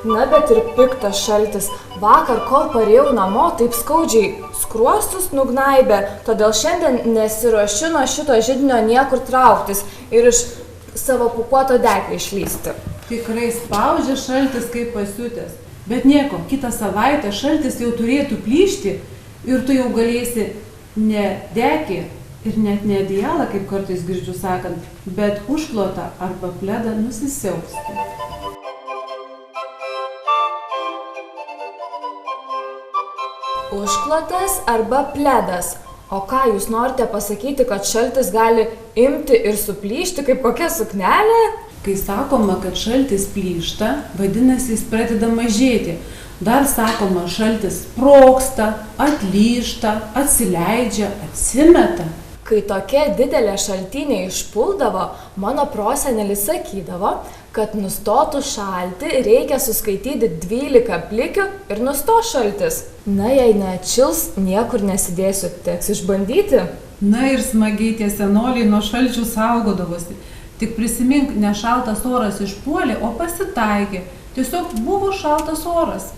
Na, bet ir piktas šaltis. Vakar, kol parėjau namo, taip skaudžiai skruostus nugnaibė, todėl šiandien nesiruošiu nuo šito židinio niekur trauktis ir iš savo pūkuoto deglio išlysti. Tikrai spaudžia šaltis kaip pasiutęs. Bet nieko, kitą savaitę šaltis jau turėtų plyšti ir tu jau galėsi ne dekį ir net ne adijalą, kaip kartais girdžiu sakant, bet užklotą arba pledą nusisiausti. Užklotas arba pledas. O ką jūs norite pasakyti, kad šaltis gali imti ir suplyšti kaip kokia suknelė? Kai sakoma, kad šaltis plyšta, vadinasi, jis pradeda mažėti. Dar sakoma, šaltis sprogsta, atlyžta, atsileidžia, atsimeta. Kai tokia didelė šaltinė išpuldavo, mano prosenelis sakydavo, kad nustotų šalti, reikia suskaityti 12 plikių ir nusto šaltis. Na, jei neatšils, niekur nesidėsiu, teks išbandyti. Na ir smagiai tie senoliai nuo šalčių saugodavosi. Tik prisimink, ne šaltas oras išpuolė, o pasitaikė. Tiesiog buvo šaltas oras.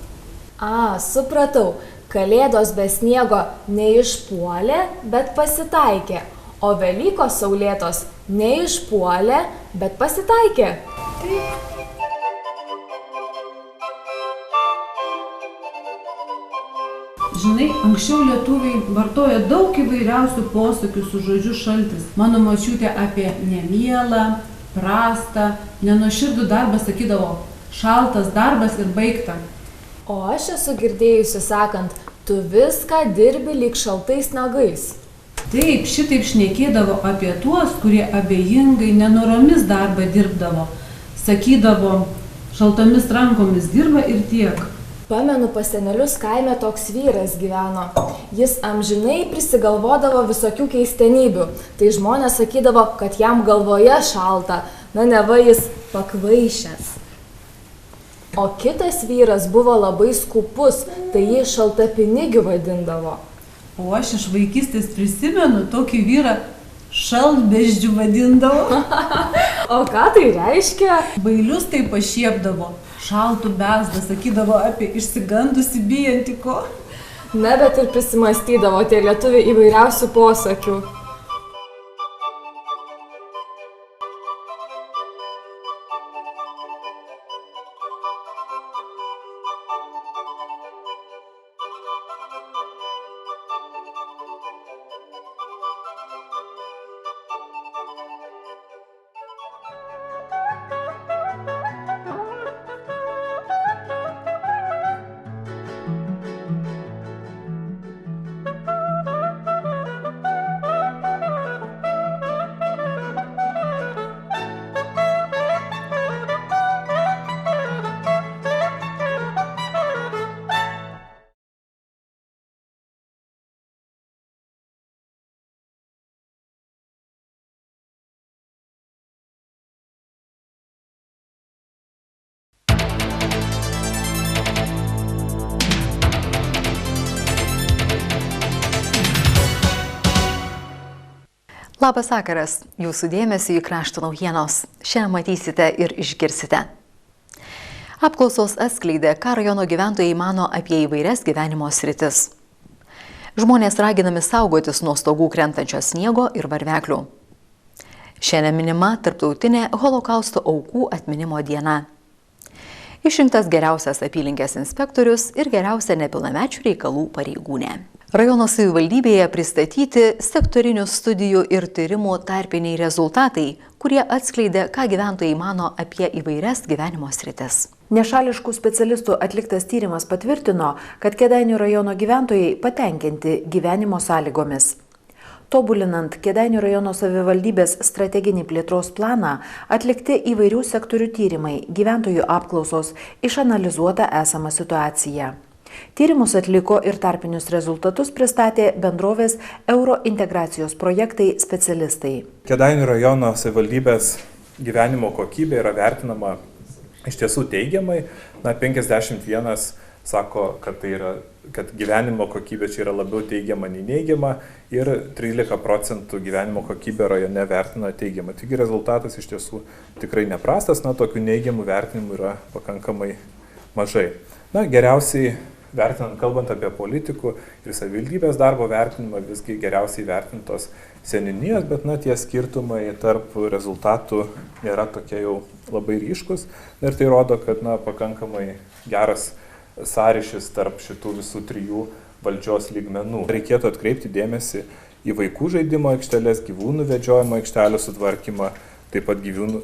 Supratau. Kalėdos be sniego neišpuolė, bet pasitaikė. O Velykos saulėtos neišpuolė, bet pasitaikė. Žinai, anksčiau lietuviai vartojo daug įvairiausių posakių su žodžiu šaltis. Mano močiutė apie nemielą, prastą, nenuoširdų darbą sakydavo šaltas darbas ir baigta. O aš esu girdėjusi sakant, tu viską dirbi lyg šaltais nagais. Taip, šitaip šnekėdavo apie tuos, kurie abejingai, nenoromis darbą dirbdavo. Sakydavo, šaltomis rankomis dirba ir tiek. Pamenu, pas senelius kaime toks vyras gyveno. Jis amžinai prisigalvodavo visokių keistenybių. Tai žmonės sakydavo, kad jam galvoje šalta. Na, neva jis pakvaišęs. O kitas vyras buvo labai skupus, tai jį šaltapinigiu vadindavo. O aš iš vaikystės prisimenu, tokį vyrą šaltbeždžiu vadindavo. O ką tai reiškia? Bailius tai pašiepdavo. Šaltų bezdą sakydavo apie išsigandusi bijantį ko. Na, bet ir prisimastydavo tie lietuviai įvairiausių posakių. Labas vakaras, jūsų dėmesio į krašto naujienos. Šiandien matysite ir išgirsite. Apklausos atskleidė, ką rajono gyventojai mano apie įvairias gyvenimo sritis. Žmonės raginami saugotis nuo stogų krentančio sniego ir varveklių. Šiandien minima Tarptautinė Holokausto aukų atminimo diena. Išrinktas geriausias apylinkės inspektorius ir geriausia nepilnamečių reikalų pareigūnė. Rajono savivaldybėje pristatyti sektorinių studijų ir tyrimų tarpiniai rezultatai, kurie atskleidė, ką gyventojai mano apie įvairias gyvenimo sritis. Nešališkų specialistų atliktas tyrimas patvirtino, kad Kėdainių rajono gyventojai patenkinti gyvenimo sąlygomis. Tobulinant Kėdainių rajono savivaldybės strateginį plėtros planą, atlikti įvairių sektorių tyrimai, gyventojų apklausos, išanalizuota esama situacija. Tyrimus atliko ir tarpinius rezultatus pristatė bendrovės Eurointegracijos projektai specialistai. Kėdainių rajono savivaldybės gyvenimo kokybė yra vertinama iš tiesų teigiamai. 51 sako, kad gyvenimo kokybė čia yra labiau teigiama nei neigiama ir 13% gyvenimo kokybė rajone vertina teigiamą. Taigi rezultatas iš tiesų tikrai neprastas, tokių neigiamų vertinimų yra pakankamai mažai. Geriausiai vertinant, kalbant apie politikų ir savivaldybės darbo vertinimą, visgi geriausiai vertintos seniūnijos, bet tie skirtumai tarp rezultatų nėra tokie jau labai ryškus. Ir tai rodo, kad pakankamai geras sąryšis tarp šitų visų trijų valdžios lygmenų. Reikėtų atkreipti dėmesį į vaikų žaidimo aikšteles, gyvūnų vedžiojimo aikštelių sutvarkymą, taip pat gyvūnų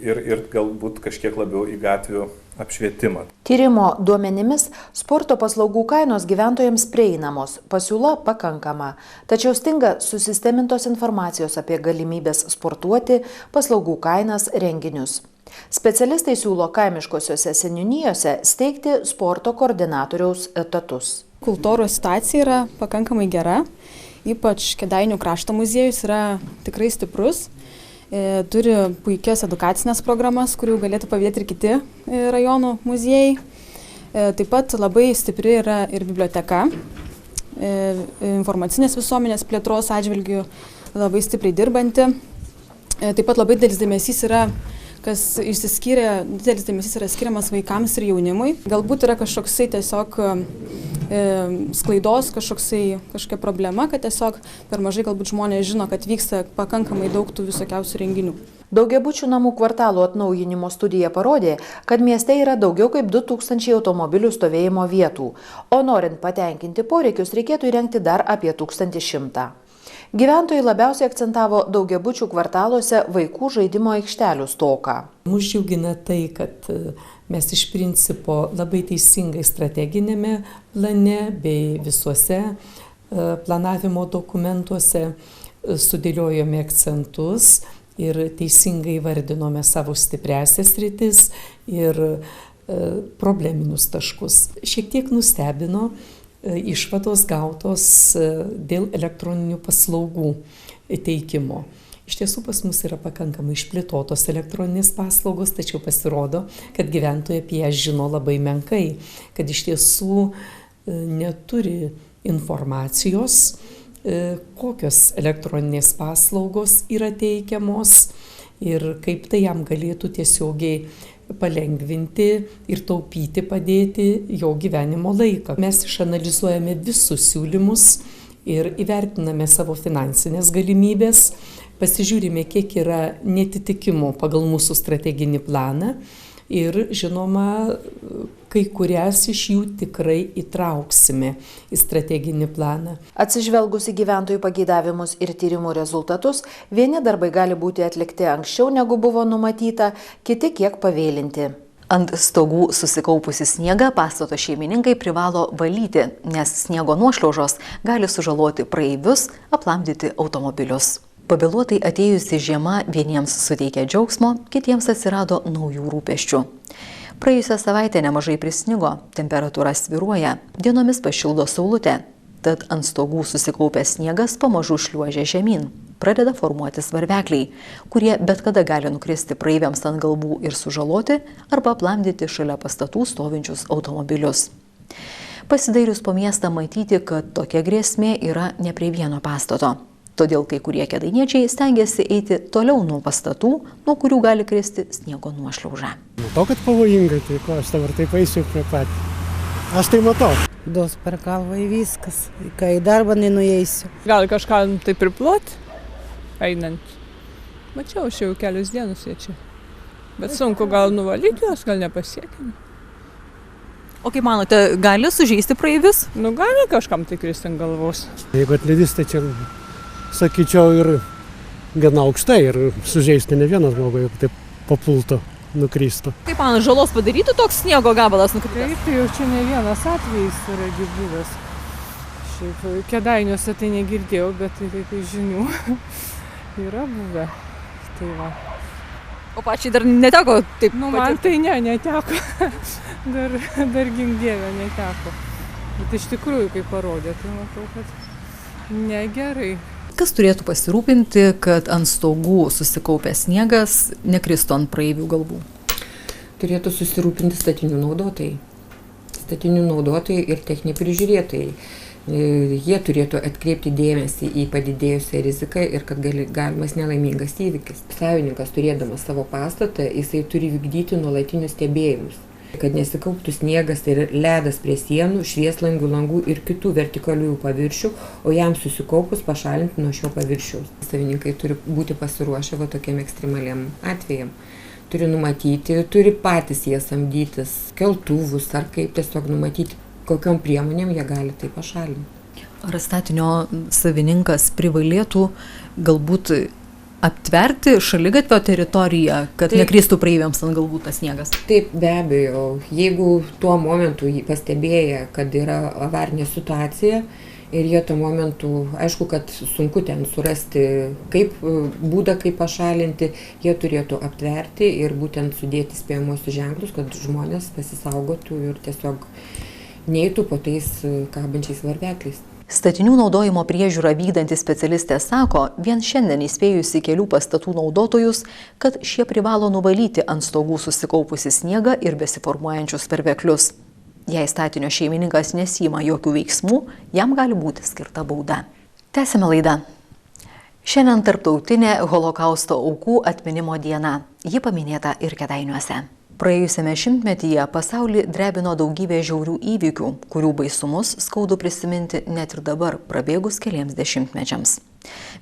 ir galbūt kažkiek labiau į gatvių apšvietimą. Tyrimo duomenimis sporto paslaugų kainos gyventojams prieinamos, pasiūla pakankama, tačiau stinga susistemintos informacijos apie galimybės sportuoti, paslaugų kainas, renginius. Specialistai siūlo kaimiškosiose seniūnijose steigti sporto koordinatoriaus etatus. Kultūros situacija yra pakankamai gera, ypač Kėdainių krašto muziejus yra tikrai stiprus. Turi puikias edukacinės programas, kurių galėtų pavydėti ir kiti rajonų muziejai. Taip pat labai stipri yra ir biblioteka. Informacinės visuomenės plėtros atžvilgių labai stipriai dirbanti. Taip pat labai didelis dėmesys yra, kas išsiskyrė, didelis dėmesys yra skiriamas vaikams ir jaunimui. Galbūt yra kažkoksai tiesiog sklaidos kažkokia problema, kad tiesiog per mažai galbūt žmonės žino, kad vyksta pakankamai daug tų visokiausių renginių. Daugiabučių namų kvartalų atnaujinimo studija parodė, kad mieste yra daugiau kaip 2000 automobilių stovėjimo vietų, o norint patenkinti poreikius reikėtų įrengti dar apie 1100. Gyventojai labiausiai akcentavo daugiabučių kvartaluose vaikų žaidimo aikštelių stoką. Mus džiugina tai, kad mes iš principo labai teisingai strateginėme plane bei visuose planavimo dokumentuose sudėliojome akcentus ir teisingai vardinome savo stipriasias sritis ir probleminius taškus. Šiek tiek nustebino išvados gautos dėl elektroninių paslaugų teikimo. Iš tiesų pas mus yra pakankamai išplėtotos elektroninės paslaugos, tačiau pasirodo, kad gyventojai apie ją žino labai menkai, kad iš tiesų neturi informacijos, kokios elektroninės paslaugos yra teikiamos ir kaip tai jam galėtų tiesiogiai palengvinti ir taupyti, padėti jo gyvenimo laiką. Mes išanalizuojame visus siūlymus ir įvertiname savo finansinės galimybės, pasižiūrime, kiek yra netitikimų pagal mūsų strateginį planą ir, žinoma, kai kurias iš jų tikrai įtrauksime į strateginį planą. Atsižvelgus į gyventojų pageidavimus ir tyrimų rezultatus, vieni darbai gali būti atlikti anksčiau negu buvo numatyta, kiti kiek pavėlinti. Ant stogų susikaupusi sniegą pastato šeimininkai privalo valyti, nes sniego nuošliaužos gali sužaloti praeivius, aplamdyti automobilius. Pavėluotai atėjusi žiema vieniems suteikė džiaugsmo, kitiems atsirado naujų rūpesčių. Praėjusią savaitę nemažai prisnigo, temperatūra svyruoja, dienomis pašildo saulutė, tad ant stogų susikaupęs sniegas pamažu šliuožia žemyn. Pradeda formuotis varvekliai, kurie bet kada gali nukristi praeiviams ant galvų ir sužaloti arba aplamdyti šalia pastatų stovinčius automobilius. Pasidairius po miestą matyti, kad tokia grėsmė yra ne prie vieno pastato. Todėl kai kurie kėdainiečiai stengiasi eiti toliau nuo pastatų, nuo kurių gali kristi sniego nuošliauža. Matau, kad pavojingai, tai ko aš dabar taip eisiu prie pat. Aš tai matau. Dos per galvą į viskas, kai į darbą nenueisiu. Gal kažką tai priplot, einant. Mačiau, aš jau kelius dienus jie čia. Bet sunku gal nuvalyti juos, gal nepasiekime. O kaip manote, gali sužeisti praeivius? Gali kažkam tai kristi ant galvos. Jeigu atlydys, tai čia, sakyčiau, ir gana aukštai ir sužeisti ne vienas žmogus, jeigu taip papultų, nukristų. Kaip man žalos padarytų toks sniego gabalas nukritęs? Tai jau čia ne vienas atvejis yra buvęs. Šiaip Kėdainiuose tai negirdėjau, bet tai kaip žinių yra buvę. Tai va. O pačiai dar neteko taip Man tai neteko. Dar gink Dieve neteko. Bet iš tikrųjų, kai parodė, tai matau, kad negerai. Kas turėtų pasirūpinti, kad ant stogų susikaupęs sniegas nekristų ant praeivių galvų? Turėtų susirūpinti statinių naudotojai. Statinių naudotojai ir techniniai prižiūrėtojai. Jie turėtų atkreipti dėmesį į padidėjusią riziką ir kad galimas nelaimingas įvykis. Savininkas, turėdamas savo pastatą, jisai turi vykdyti nuolatinius stebėjimus, kad nesikauptų sniegas ir ledas prie sienų, švieslangių, langų ir kitų vertikaliųjų paviršių, o jam susikaupus pašalinti nuo šio paviršiaus. Savininkai turi būti pasiruošę tokiam ekstremaliam atvejam. Turi numatyti, turi patys jie samdytis keltuvus ar kaip tiesiog numatyti, kokiom priemonėm jie gali tai pašalinti. Ar statinio savininkas privalėtų galbūt aptverti šaligatvio teritoriją, kad nekristų praeiviams ant galvų tas sniegas? Taip, be abejo. Jeigu tuo momentu pastebėję, kad yra avarinė situacija ir jie tuo momentu, aišku, kad sunku ten surasti būdą, kaip pašalinti, jie turėtų aptverti ir būtent sudėti spėjamuosius ženklus, kad žmonės pasisaugotų ir tiesiog neitų po tais kabančiais varvekliais. Statinių naudojimo priežiūrą vykdanti specialistė sako, vien šiandien įspėjusi kelių pastatų naudotojus, kad šie privalo nuvalyti ant stogų susikaupusį sniegą ir besiformuojančius varveklius. Jei statinio šeimininkas nesima jokių veiksmų, jam gali būti skirta bauda. Tęsime laidą. Šiandien tarptautinė Holokausto aukų atminimo diena. Ji paminėta ir Kėdainiuose. Praėjusiame šimtmetyje pasaulį drebino daugybė žiaurių įvykių, kurių baisumus skaudu prisiminti net ir dabar, prabėgus keliems dešimtmečiams.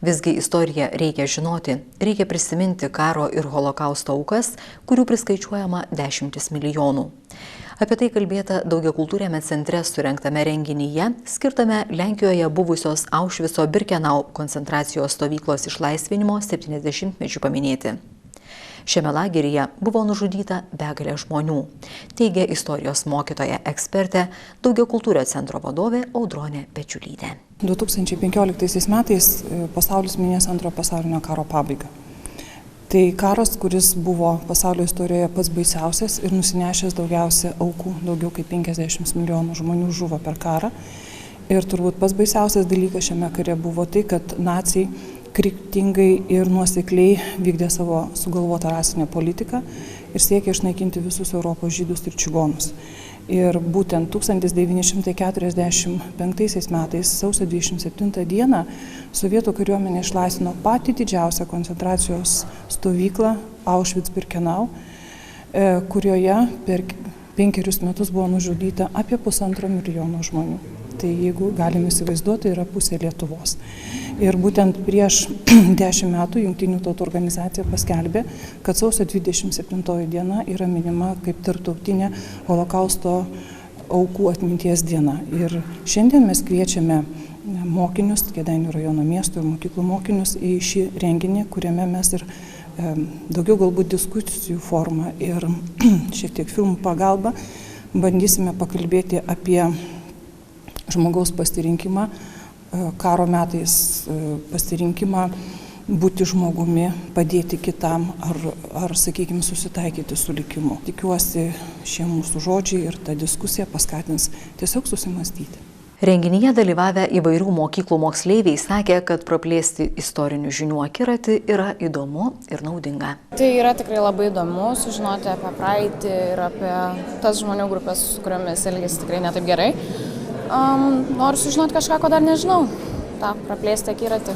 Visgi istoriją reikia žinoti, reikia prisiminti karo ir holokausto aukas, kurių priskaičiuojama 10 milijonų. Apie tai kalbėta Daugiakultūriame centre surengtame renginyje, skirtame Lenkijoje buvusios Aušvico-Birkenau koncentracijos stovyklos išlaisvinimo 70-mečių paminėti. Šiame lageryje buvo nužudyta begalė žmonių, teigia istorijos mokytoja ekspertė, Daugiakultūrio centro vadovė Audronė Pečiulytė. 2015 metais pasaulis minės Antrojo pasaulinio karo pabaigą. Tai karas, kuris buvo pasaulio istorijoje pats baisiausias ir nusinešęs daugiausia aukų, daugiau kaip 50 milijonų žmonių žuvo per karą. Ir turbūt pats baisiausias dalykas šiame kare buvo tai, kad naciai kryptingai ir nuosekliai vykdė savo sugalvotą rasinę politiką ir siekė išnaikinti visus Europos žydus ir čigonus. Ir būtent 1945 metais, sausio 27 dieną, sovietų kariuomenė išlaisvino patį didžiausią koncentracijos stovyklą Aušvic-Birkenau, kurioje per 5 metus buvo nužudyta apie 1,5 milijono žmonių. Tai jeigu galime įsivaizduoti, yra pusė Lietuvos. Ir būtent prieš 10 metų Jungtinių tautų organizacija paskelbė, kad sausio 27 diena yra minima kaip tarptautinė Holokausto aukų atminties diena. Ir šiandien mes kviečiame mokinius, Kėdainių rajono miesto ir mokyklų mokinius į šį renginį, kuriame mes ir daugiau galbūt diskusijų formą ir šiek tiek filmų pagalba bandysime pakalbėti apie žmogaus pasirinkimą, karo metais pasirinkimą būti žmogumi, padėti kitam ar sakykime, susitaikyti su likimu. Tikiuosi, šie mūsų žodžiai ir ta diskusija paskatins tiesiog susimastyti. Renginyje dalyvavę įvairių mokyklų moksleiviai sakė, kad praplėsti istorinių žinių akiratį yra įdomu ir naudinga. Tai yra tikrai labai įdomu sužinoti apie praeitį ir apie tas žmonių grupės, su kuriomis elgėsi tikrai netaip gerai. Noriu sužinoti kažką, ko dar nežinau. Praplėsti akiratį,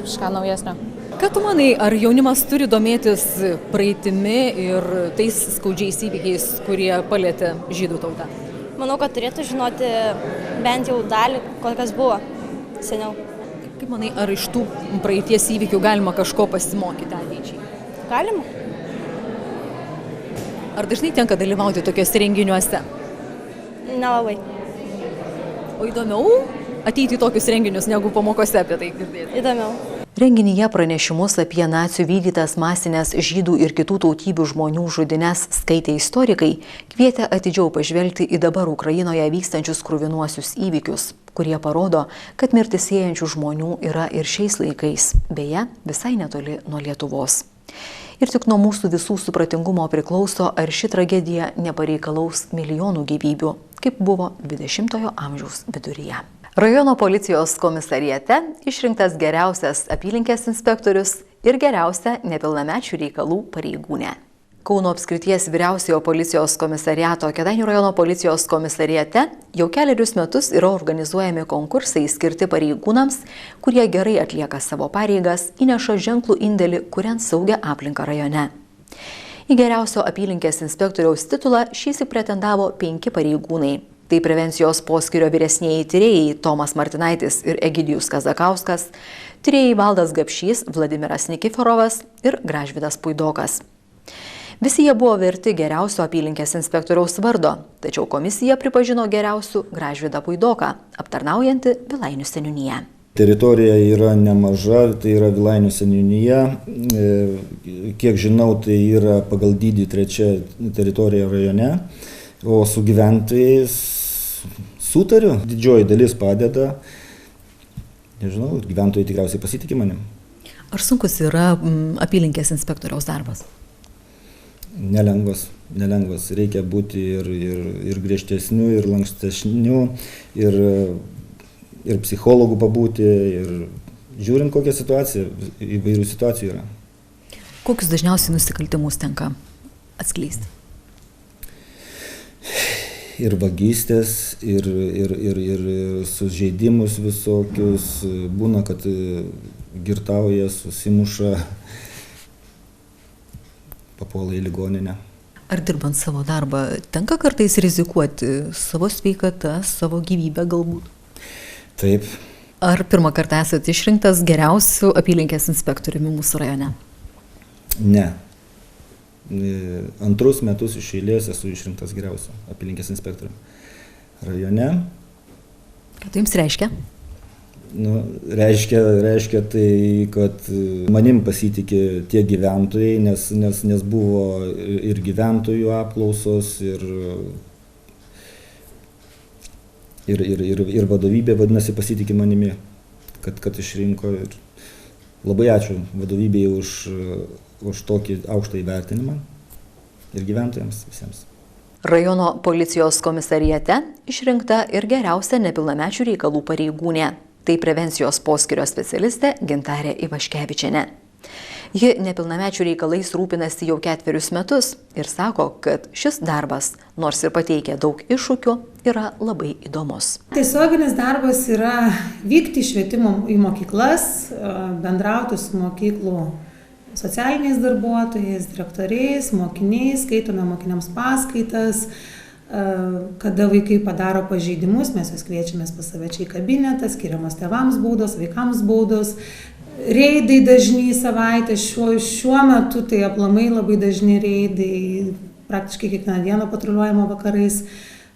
kažką naujesnio. Ką tu manai, ar jaunimas turi domėtis praeitimi ir tais skaudžiais įvykiais, kurie palietė žydų tautą? Manau, kad turėtų žinoti bent jau dalį, kokias buvo seniau. Kaip manai, ar iš tų praeities įvykių galima kažko pasimokyti ateičiai? Galima. Ar dažnai tenka dalyvauti tokiuose renginiuose? Nelabai. O įdomiau ateiti į tokius renginius, negu pamokose apie tai girdėti? Įdomiau. Renginyje pranešimus apie nacių vykdytas masinės žydų ir kitų tautybių žmonių žudynes skaitė istorikai, kvietė atidžiau pažvelgti į dabar Ukrainoje vykstančius kruvinuosius įvykius, kurie parodo, kad mirtį siejančių žmonių yra ir šiais laikais, beje, visai netoli nuo Lietuvos. Ir tik nuo mūsų visų supratingumo priklauso, ar ši tragedija nepareikalaus milijonų gyvybių. kaip buvo 20-ojo amžiaus viduryje. Rajono policijos komisariate išrinktas geriausias apylinkės inspektorius ir geriausia nepilnamečių reikalų pareigūnė. Kauno apskrities vyriausiojo policijos komisariato Kėdainių rajono policijos komisariate jau kelerius metus yra organizuojami konkursai skirti pareigūnams, kurie gerai atlieka savo pareigas, įneša ženklų indėlį, kuriant saugią aplinką rajone. Į geriausio apylinkės inspektoriaus titulą šįsyk pretendavo 5 pareigūnai. Tai prevencijos poskyrio vyresnieji tyrėjai Tomas Martinaitis ir Egidijus Kazakauskas, tyrėjai Valdas Gapšys, Vladimiras Nikiforovas ir Gražvydas Puidokas. Visi jie buvo verti geriausio apylinkės inspektoriaus vardo, tačiau komisija pripažino geriausiu Gražvydą Puidoką, aptarnaujantį Vilainių seniūniją. Teritorija yra nemaža, tai yra Vilainių seniūnija. Kiek žinau, tai yra pagal dydį 3 teritorija rajone, o su gyventojais sutariu, didžioji dalis padeda. Nežinau, gyventojai tikriausiai pasitikė manim. Ar sunkus yra apylinkės inspektoriaus darbas? Nelengvas. Reikia būti ir griežtesniu, ir lankstesniu, ir psichologų pabūti, ir žiūrint kokią situaciją, įvairių situacijų yra. Kokius dažniausiai nusikaltimus tenka atskleisti? Ir vagystės, ir sužeidimus visokius, būna, kad girtauja, susimuša, papuola į ligoninę. Ar dirbant savo darbą tenka kartais rizikuoti savo sveikatą, savo gyvybę galbūt? Taip. Ar pirmą kartą esate išrinktas geriausiu apylinkės inspektoriumi mūsų rajone? Ne. Antrus metus iš eilės esu išrinktas geriausiu apylinkės inspektoriumi rajone. Ką tai jums reiškia? Reiškia tai, kad manim pasitikė tie gyventojai, nes buvo ir gyventojų apklausos, ir vadovybė, vadinasi, pasitikė manimi, kad išrinko. Labai ačiū vadovybei už tokį aukštą įvertinimą ir gyventojams visiems. Rajono policijos komisariate išrinkta ir geriausia nepilnamečių reikalų pareigūnė. Tai prevencijos poskyrio specialistė Gintarė Ivaškevičienė. Ji nepilnamečių reikalais rūpinasi jau 4 metus ir sako, kad šis darbas, nors ir pateikia daug iššūkių, yra labai įdomus. Tiesioginis darbas yra vykti švietimo į mokyklas, bendrauti su mokyklų socialiniais darbuotojais, direktoriais, mokiniais, skaitome mokiniams paskaitas. Kada vaikai padaro pažeidimus, mes juos kviečiamės pas save čia į kabinetą, skiriamos tėvams baudos, vaikams baudos, reidai dažni į savaitę, šiuo metu tai aplamai labai dažni reidai, praktiškai kiekvieną dieną patruliuojama vakarais.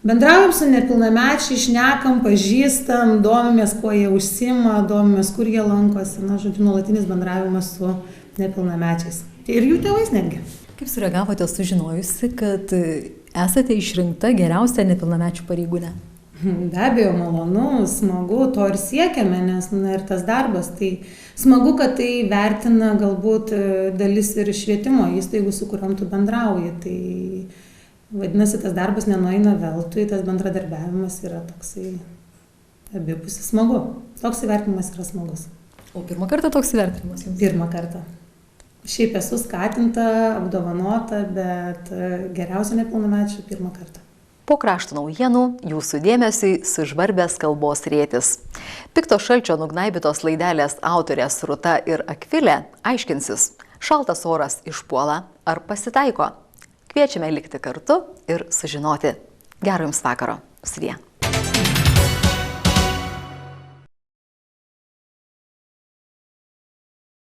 Bendraujam su nepilnamečiais, šnekam, pažįstam, domimės, kuo jie užsiima, domimės, kur jie lankosi, žodžiu, nuolatinis bendravimas su nepilnamečiais. Ir jų tėvais netgi. Kaip sureagavote sužinojusi, kad esate išrinkta geriausia nepilnamečių pareigūnė? Be abejo, malonu, smagu, to ir siekiame, nes ir tas darbas. Tai smagu, kad tai vertina galbūt dalis ir švietimo įstaigų, su kuriuom tu bendrauji. Tai vadinasi, tas darbas nenueina veltui, tas bendradarbiavimas yra toksai abipusis smagu. Toks įvertinimas yra smagus. O pirmą kartą toks įvertinimas jums? Pirmą kartą. Šiaip esu skatinta, apdovanota, bet geriausia nepilnamečių pirmą kartą. Po krašto naujienų jūsų dėmesiui sužvarbęs kalbos rėtis. Pikto šalčio nugnaibytos laidelės autorės Rūta ir Akvilė aiškinsis, šaltas oras išpuola ar pasitaiko. Kviečiame likti kartu ir sužinoti. Gero jums vakaro. Sudie.